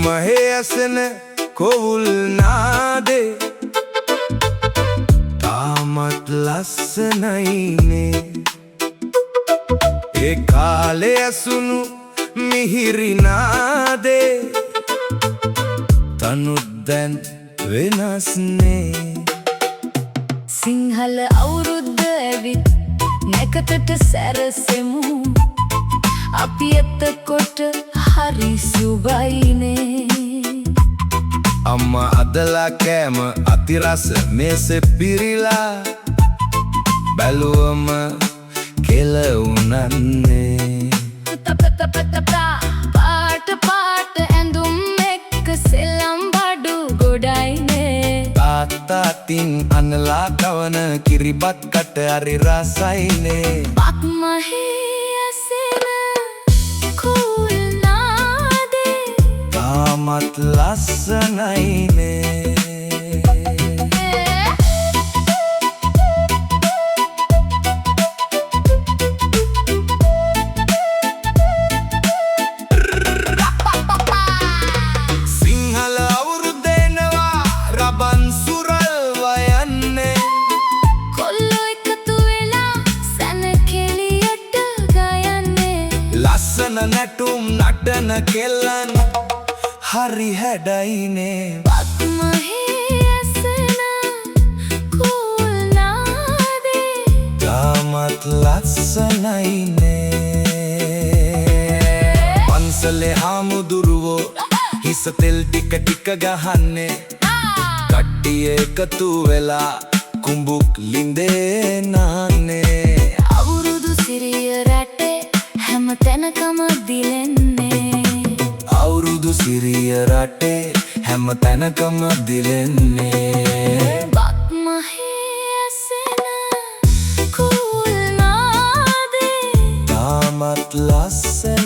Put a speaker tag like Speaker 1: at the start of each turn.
Speaker 1: මහේ ඇසෙන කොවුල් නාදේ තාමත් ලස්සනයිනේ ඒ කාලේ ඇසුණු මිහිරි නාදේ තනුත් දැන් වෙනස්නේ
Speaker 2: සිංහල අවුරුද්ද ඇවිත් නැකතට සැරසෙමු අපි එතකොට හරි සුබයිනේ
Speaker 1: අම්මා අදලා කෑම අතිරස මේසෙ පිරිලා බැලුවම කෙල උනන්නේ
Speaker 2: පාට පාට ඇඳුම් එක්ක සෙල්ලම් බඩු ගොඩයිනේ
Speaker 1: තාත්තාතින් අනලා කවන කිරිබත් කට හරි රසයිනේ
Speaker 2: බක්මහේ ඇසෙන කොවුල් නාදේ
Speaker 1: තාමත් ලස්සනයිනේ සිංහල අවුරුද්ද එනවා රබන් සුරල්ව යන්නේ
Speaker 2: කොල්ලෝ එකතු වෙලා සැනකෙළියට ගයන්නේ
Speaker 1: ලස්සන නැටුම් නටන කෙල්ලන් හරි හැඩයිනේ
Speaker 2: බක්මහේ ඇසෙන කොවුල් නාදේ
Speaker 1: තාමත් ලස්සනයිනේ පන්සලේ හාමුදුරුවෝ හිස තෙල් ටික ටික ගහන්නේ කට්ටිය එකතු වෙලා කුඹුක් ලිඳේ නාන්නේ
Speaker 2: අවුරුදු සිරිය රටේ හැම තැනකම දිලෙන්නේ
Speaker 1: අවුරුදු සිරිය රටේ හැම තැනකම දිලෙන්නේ
Speaker 2: බක්මහේ ඇසෙන කොවුල් නාදේ
Speaker 1: තාමත් ලස්සන